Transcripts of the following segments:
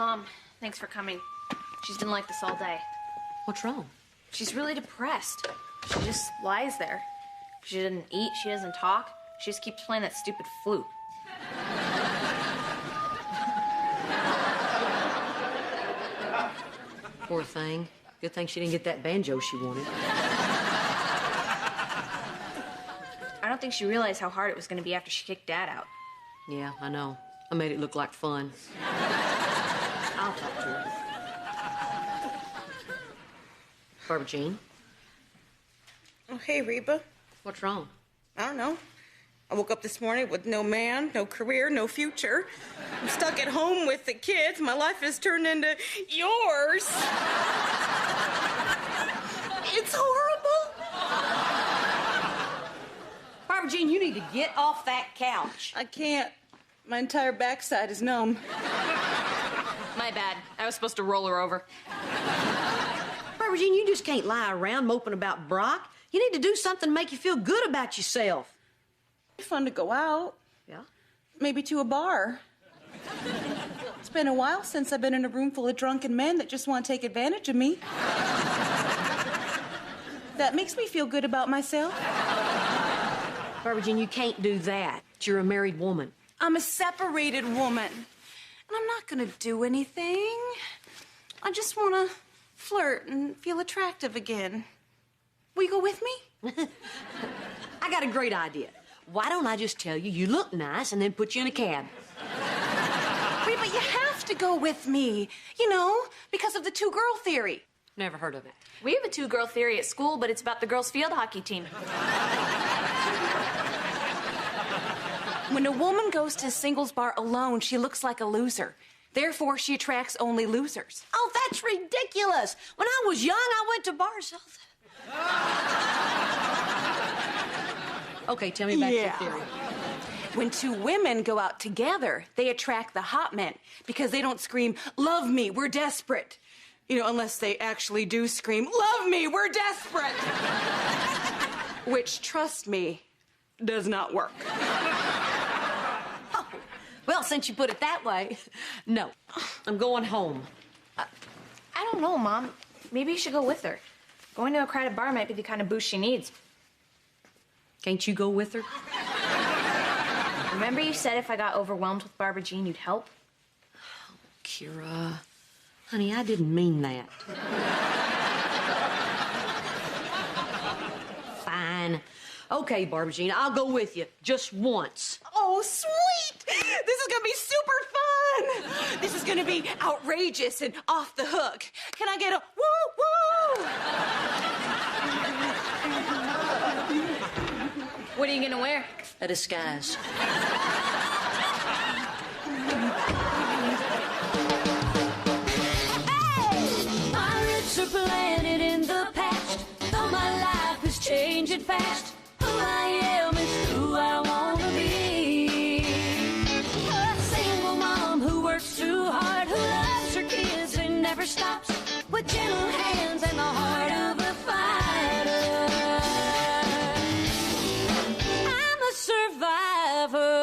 Mom, thanks for coming. She's been like this all day. What's wrong? She's really depressed. She just lies there. She doesn't eat, she doesn't talk. She just keeps playing that stupid flute. Poor thing. Good thing she didn't get that banjo she wanted. I don't think she realized how hard it was going to be after she kicked Dad out. Yeah, I know. I made it look like fun. I'll talk to her. Barbara Jean? Oh, hey, Reba. What's wrong? I don't know. I woke up this morning with no man, no career, no future. I'm stuck at home with the kids. My life has turned into yours. It's horrible. Barbara Jean, you need to get off that couch. I can't. My entire backside is numb. My bad. I was supposed to roll her over. Barbara Jean, you just can't lie around moping about Brock. You need to do something to make you feel good about yourself. It's fun to go out. Yeah? Maybe to a bar. It's been a while since I've been in a room full of drunken men that just want to take advantage of me. That makes me feel good about myself. Barbara Jean, you can't do that. You're a married woman. I'm a separated woman. And I'm not gonna do anything. I just wanna flirt and feel attractive again. Will you go with me? I got a great idea. Why don't I just tell you you look nice and then put you in a cab? Wait, but you have to go with me. You know, because of the two-girl theory. Never heard of it. We have a two-girl theory at school, but it's about the girls' field hockey team. When a woman goes to a singles bar alone, she looks like a loser. Therefore, she attracts only losers. Oh, that's ridiculous. When I was young, I went to bars all the... Okay, tell me about your theory. When two women go out together, they attract the hot men because they don't scream, "Love me, we're desperate." You know, unless they actually do scream, "Love me, we're desperate." Which, trust me, does not work. Oh, well, since you put it that way, no. I'm going home. I don't know, Mom. Maybe you should go with her. Going to a crowded bar might be the kind of boost she needs. Can't you go with her? Remember you said if I got overwhelmed with Barbara Jean, you'd help? Oh, Kira. Honey, I didn't mean that. Fine. Okay, Barbara Jean, I'll go with you. Just once. Oh, sweet! This is gonna be super fun! This is gonna be outrageous and off the hook. Can I get a woo-woo? What are you gonna wear? A disguise. Pirates are planted in the past, though my life is changing fast. Who I am is who I wanna be. A single mom who works too hard, who loves her kids and never stops, with gentle hands and the heart of a fighter. I'm a survivor.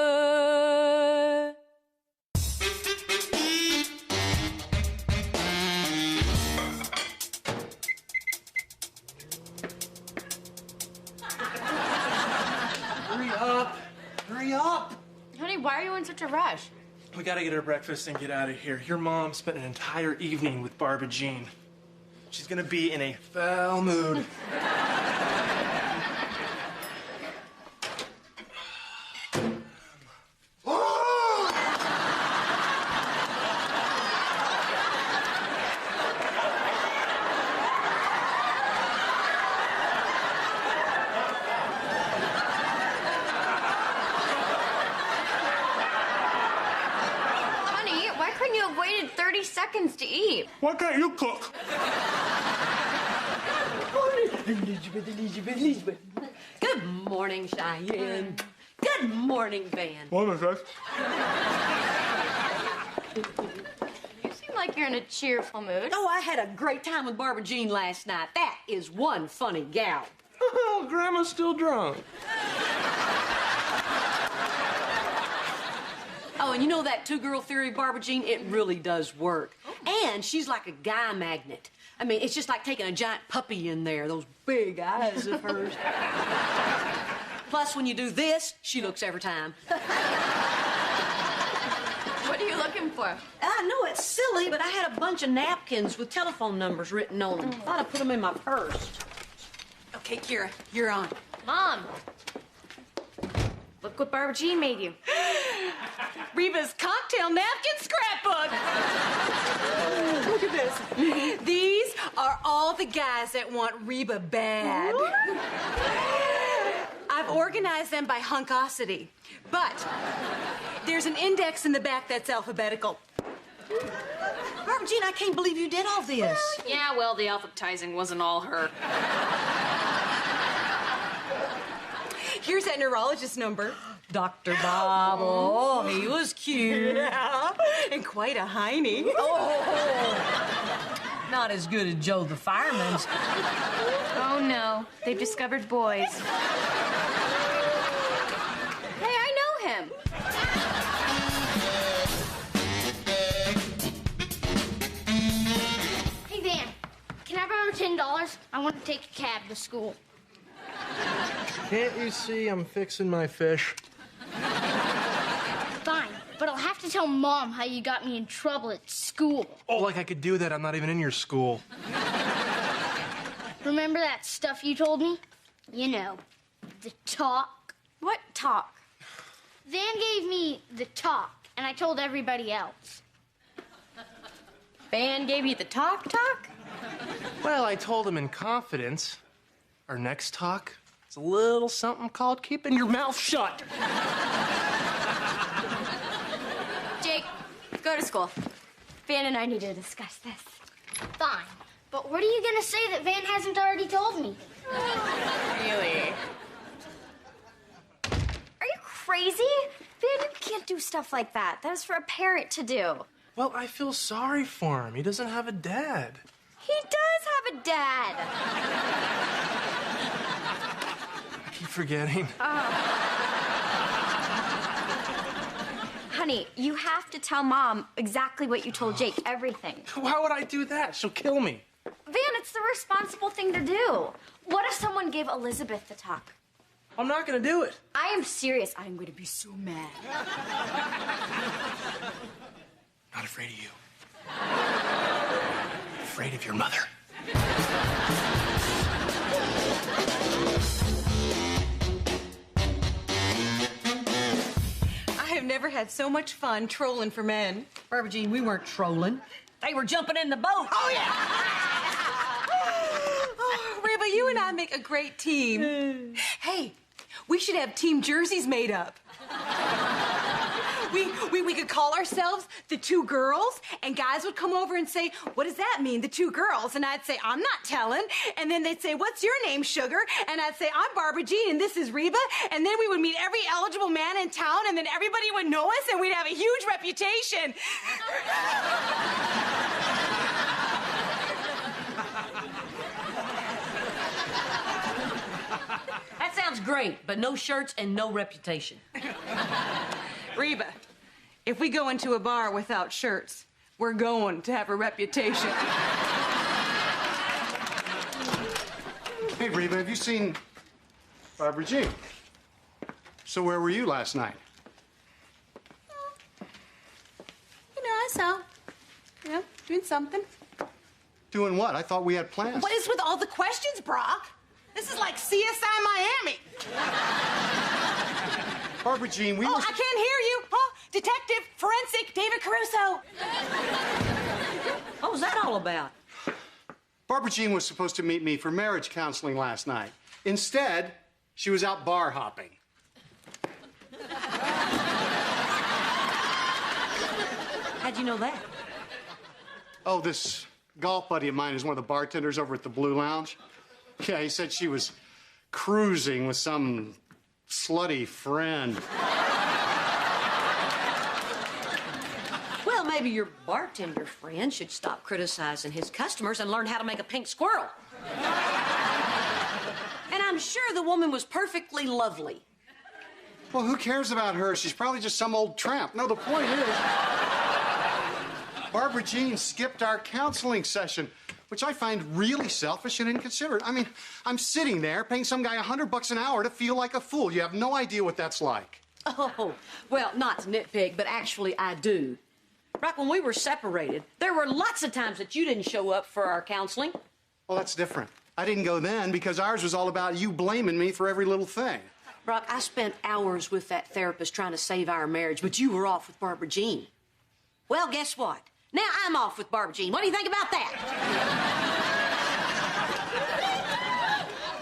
Hurry up! Hurry up! Honey, why are you in such a rush? We gotta get her breakfast and get out of here. Your mom spent an entire evening with Barbara Jean. She's gonna be in a foul mood. Honey, why couldn't you have waited 30 seconds to eat? Why can't you cook? Good morning, Cheyenne. Good morning, Van. What is that? You seem like you're in a cheerful mood. Oh, I had a great time with Barbara Jean last night. That is one funny gal. Oh, Grandma's still drunk. Oh, and you know that two-girl theory, Barbara Jean? It really does work. And she's like a guy magnet. I mean, it's just like taking a giant puppy in there, those big eyes of hers. Plus, when you do this, she looks every time. What are you looking for? I know it's silly, but I had a bunch of napkins with telephone numbers written on them. Thought I'd put them in my purse. Okay, Kira, you're on. Mom, look what Barbara Jean made you. Reba's cocktail napkin scrapbook. Look at this. These are all the guys that want Reba bad. I've organized them by hunkosity, but there's an index in the back that's alphabetical. Barbara Jean, I can't believe you did all this. Yeah, well, the alphabetizing wasn't all her. Here's that neurologist number. Dr. Bob, oh, he was cute. Yeah, and quite a hiney. Oh, not as good as Joe the fireman's. Oh, no. They've discovered boys. Hey, I know him. Hey, Van, can I borrow $10? I want to take a cab to school. Can't you see I'm fixing my fish? Fine, but I'll have to tell Mom how you got me in trouble at school. Oh, like I could do that. I'm not even in your school. Remember that stuff you told me? You know, the talk. What talk? Van gave me the talk, and I told everybody else. Van gave you the talk? Well, I told him in confidence. Our next talk is a little something called keeping your mouth shut. Jake, go to school. Van and I need to discuss this. Fine, but what are you going to say that Van hasn't already told me? Really? Are you crazy? Van, you can't do stuff like that. That is for a parent to do. Well, I feel sorry for him. He doesn't have a dad. He does have a dad. I keep forgetting. Honey, you have to tell Mom exactly what you told Jake, everything. Why would I do that? She'll kill me. Van, it's the responsible thing to do. What if someone gave Elizabeth the talk? I'm not gonna do it. I am serious. I'm going to be so mad. Not afraid of you. Afraid of your mother. I have never had so much fun trolling for men. Barbara Jean, we weren't trolling. They were jumping in the boat. Oh, yeah! Oh, Reba, you and I make a great team. Hey, we should have team jerseys made up. We could call ourselves the two girls, and guys would come over and say, what does that mean, the two girls? And I'd say, I'm not telling. And then they'd say, what's your name, sugar? And I'd say, I'm Barbara Jean, and this is Reba. And then we would meet every eligible man in town, and then everybody would know us, and we'd have a huge reputation. That sounds great, but no shirts and no reputation. Reba, if we go into a bar without shirts, we're going to have a reputation. Hey, Reba, have you seen Barbara Jean? So where were you last night? You know, I saw. You know, doing something. Doing what? I thought we had plans. What is with all the questions, Brock? This is like CSI Miami. Barbara Jean, we Oh, were... I can't hear you. Oh, Detective, Forensic, David Caruso. What was that all about? Barbara Jean was supposed to meet me for marriage counseling last night. Instead, she was out bar hopping. How'd you know that? Oh, this golf buddy of mine is one of the bartenders over at the Blue Lounge. Yeah, he said she was cruising with some slutty friend. Well, maybe your bartender friend should stop criticizing his customers and learn how to make a pink squirrel. And I'm sure the woman was perfectly lovely. Well, who cares about her? She's probably just some old tramp. No, the point is, Barbara Jean skipped our counseling session, which I find really selfish and inconsiderate. I mean, I'm sitting there paying some guy $100 an hour to feel like a fool. You have no idea what that's like. Oh, well, not to nitpick, but actually I do. Right when we were separated, there were lots of times that you didn't show up for our counseling. Well, that's different. I didn't go then because ours was all about you blaming me for every little thing. Brock, I spent hours with that therapist trying to save our marriage, but you were off with Barbara Jean. Well, guess what? Now I'm off with Barbara Jean. What do you think about that?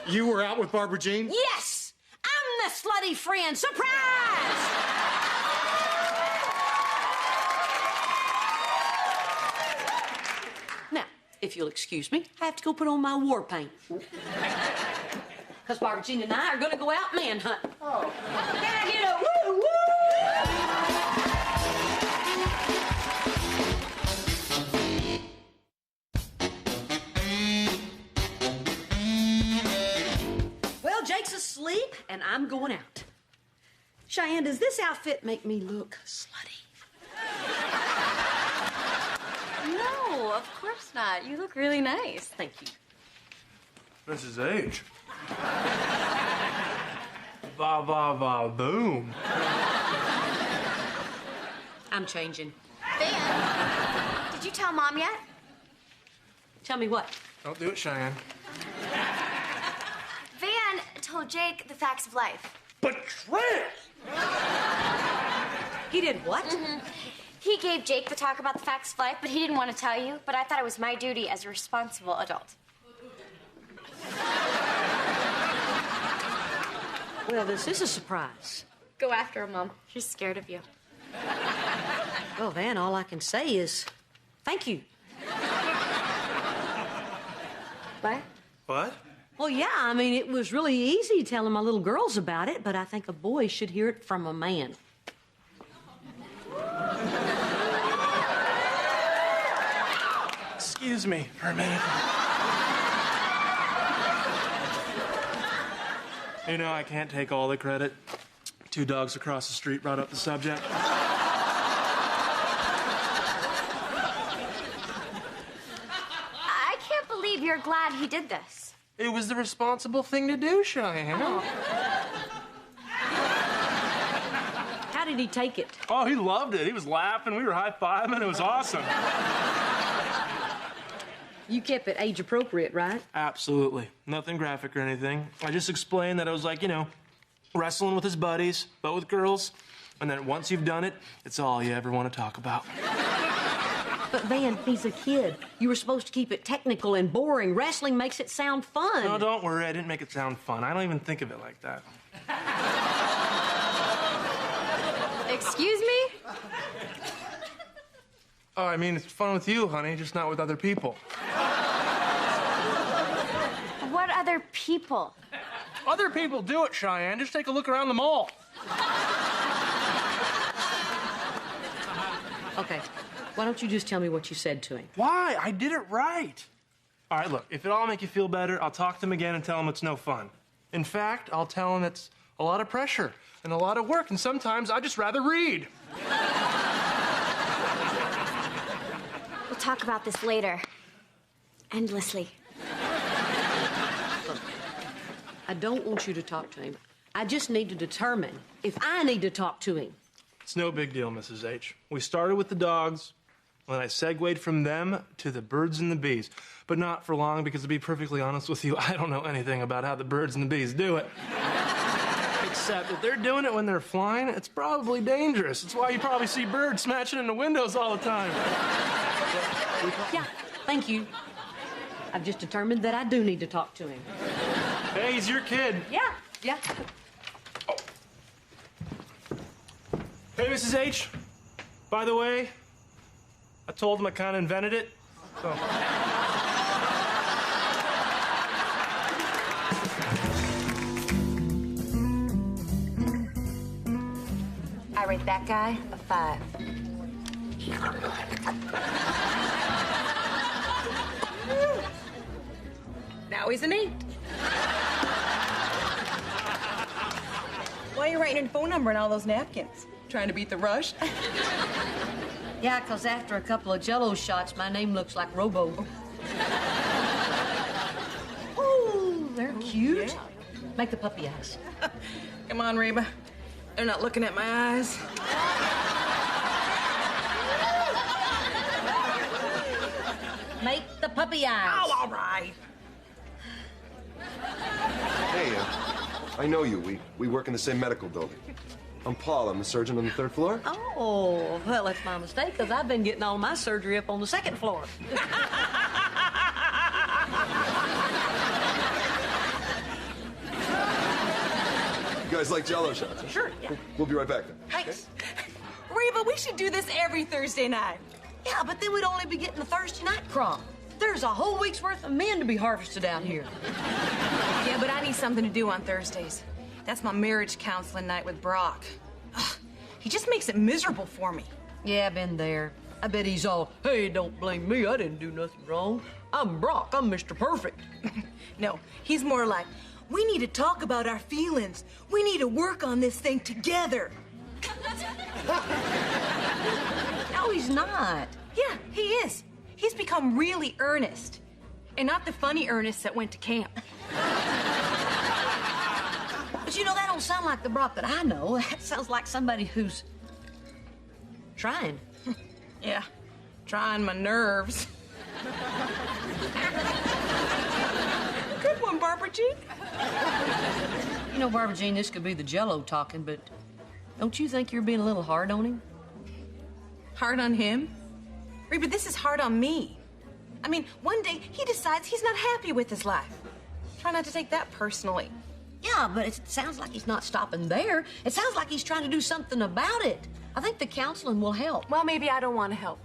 You were out with Barbara Jean? Yes! I'm the slutty friend. Surprise! Now, if you'll excuse me, I have to go put on my war paint. Because Barbara Jean and I are going to go out manhunting. Oh. Can I get a woo-woo? Well, Jake's asleep, and I'm going out. Cheyenne, does this outfit make me look slutty? No, of course not. You look really nice. Thank you. Mrs. H. Va, va, va, boom. I'm changing. Van, did you tell Mom yet? Tell me what? Don't do it, Cheyenne. Van told Jake the facts of life. But Trent! He did what? He gave Jake the talk about the facts of life, but he didn't want to tell you. But I thought it was my duty as a responsible adult. Well, this is a surprise. Go after her, Mom. She's scared of you. Well, Van, all I can say is thank you. What? What? Well, yeah, I mean, it was really easy telling my little girls about it, but I think a boy should hear it from a man. Excuse me for a minute. You know, I can't take all the credit. 2 dogs across the street brought up the subject. I can't believe you're glad he did this. It was the responsible thing to do, Cheyenne. How did he take it? Oh, he loved it. He was laughing. We were high-fiving. It was awesome. You kept it age appropriate, right? Absolutely. Nothing graphic or anything. I just explained that I was like, you know, wrestling with his buddies, but with girls. And then once you've done it, it's all you ever want to talk about. But Van, he's a kid. You were supposed to keep it technical and boring. Wrestling makes it sound fun. No, don't worry. I didn't make it sound fun. I don't even think of it like that. Excuse me? Oh, I mean, it's fun with you, honey, just not with other people. What other people? Other people do it, Cheyenne. Just take a look around the mall. Okay, why don't you just tell me what you said to him? Why? I did it right. All right, look, if it'll make you feel better, I'll talk to him again and tell him it's no fun. In fact, I'll tell him it's a lot of pressure and a lot of work, and sometimes I'd just rather read. We'll talk about this later. Endlessly. I don't want you to talk to him. I just need to determine if I need to talk to him. It's no big deal, Mrs. H. We started with the dogs, and then I segued from them to the birds and the bees. But not for long, because to be perfectly honest with you, I don't know anything about how the birds and the bees do it. Except if they're doing it when they're flying, it's probably dangerous. It's why you probably see birds smashing into windows all the time. Yeah, thank you. I've just determined that I do need to talk to him. Hey, he's your kid. Yeah. Hey, Mrs. H. By the way, I told him I kind of invented it, so... I rate that guy a 5. Now he's an 8. What do you rate writing your phone number on all those napkins? Trying to beat the rush? Yeah, 'cause after a couple of Jell-O shots, my name looks like Robo. Ooh, they're cute. Yeah. Make the puppy eyes. Come on, Reba. They're not looking at my eyes. Make the puppy eyes. Oh, all right. Hey, I know you. We work in the same medical building. I'm Paul. I'm the surgeon on the 3rd floor. Oh, well, that's my mistake, because I've been getting all my surgery up on the 2nd floor. You guys like Jell-O shots? Huh? Sure, yeah. We'll be right back then. Thanks. Reba, we should do this every Thursday night. Yeah, but then we'd only be getting the Thursday night crop. There's a whole week's worth of men to be harvested out here. Yeah, but I need something to do on Thursdays. That's my marriage counseling night with Brock. Ugh, he just makes it miserable for me. Yeah, I've been there. I bet he's all, hey, don't blame me. I didn't do nothing wrong. I'm Brock. I'm Mr. Perfect. No, he's more like, we need to talk about our feelings. We need to work on this thing together. No, he's not. Yeah, he is. He's become really earnest. And not the funny Ernest that went to camp. But you know, that don't sound like the Brock that I know. That sounds like somebody who's trying. Yeah, trying my nerves. Good one, Barbara Jean. You know, Barbara Jean, this could be the Jell-O talking, but don't you think you're being a little hard on him? Hard on him? Reba, this is hard on me. I mean, one day he decides he's not happy with his life. Try not to take that personally. Yeah, but it sounds like he's not stopping there. It sounds like he's trying to do something about it. I think the counseling will help. Well, maybe I don't want to help.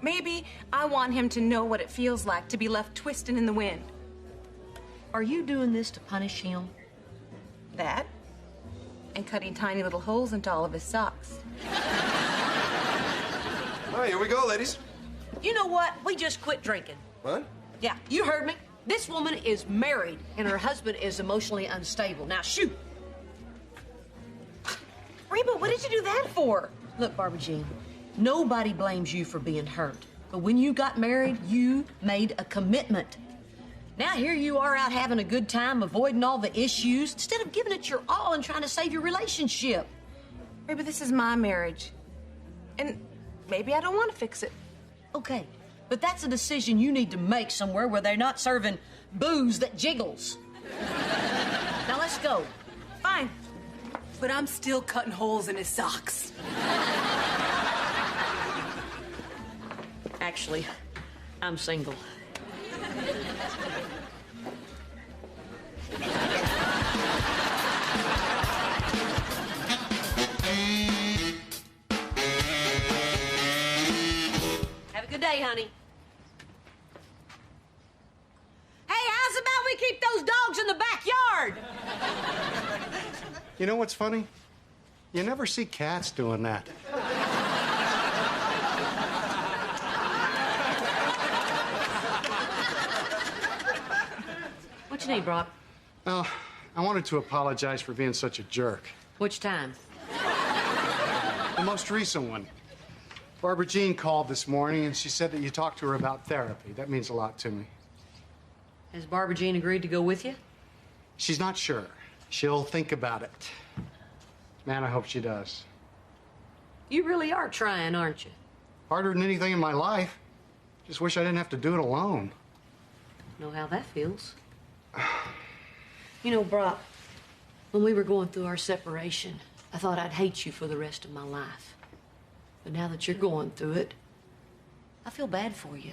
Maybe I want him to know what it feels like to be left twisting in the wind. Are you doing this to punish him? That, and cutting tiny little holes into all of his socks. All right, here we go, ladies. You know what? We just quit drinking. What? Yeah, you heard me. This woman is married, and her husband is emotionally unstable. Now, shoot. Reba, what did you do that for? Look, Barbara Jean, nobody blames you for being hurt. But when you got married, you made a commitment. Now here you are out having a good time, avoiding all the issues, instead of giving it your all and trying to save your relationship. Reba, this is my marriage. And maybe I don't want to fix it. Okay, but that's a decision you need to make somewhere where they're not serving booze that jiggles. Now let's go. Fine. But I'm still cutting holes in his socks. Actually, I'm single. Have a good day, honey. Hey, how's about we keep those dogs in the backyard? You know what's funny? You never see cats doing that. What you need, Brock? Well, I wanted to apologize for being such a jerk. Which time? The most recent one. Barbara Jean called this morning and she said that you talked to her about therapy. That means a lot to me. Has Barbara Jean agreed to go with you? She's not sure. She'll think about it. Man, I hope she does. You really are trying, aren't you? Harder than anything in my life. Just wish I didn't have to do it alone. Know how that feels. You know, Brock, when we were going through our separation, I thought I'd hate you for the rest of my life. But now that you're going through it, I feel bad for you.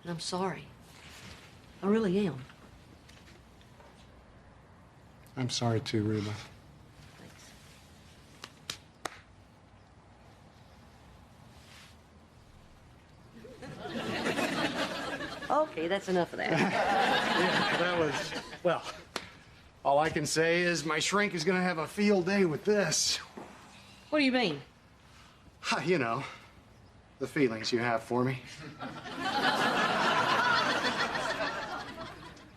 And I'm sorry. I really am. I'm sorry too, Reba. Okay, that's enough of that. Yeah, that was, well, all I can say is my shrink is gonna have a field day with this. What do you mean? You know, the feelings you have for me.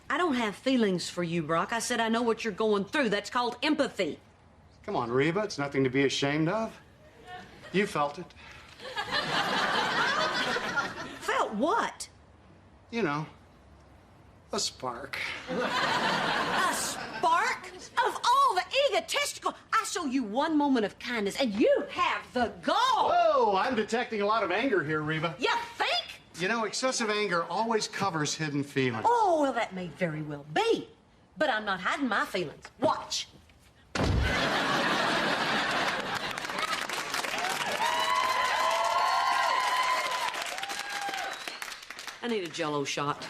I I don't have feelings for you, Brock. I said I know what you're going through. That's called empathy. Come on, Reba. It's nothing to be ashamed of. You felt it. Felt what? You know, a spark. A spark? Of all the egotistical... I show you one moment of kindness, and you have the gall. Whoa, I'm detecting a lot of anger here, Reba. You think? You know, excessive anger always covers hidden feelings. Oh, well, that may very well be. But I'm not hiding my feelings. Watch. I need a Jell-O shot.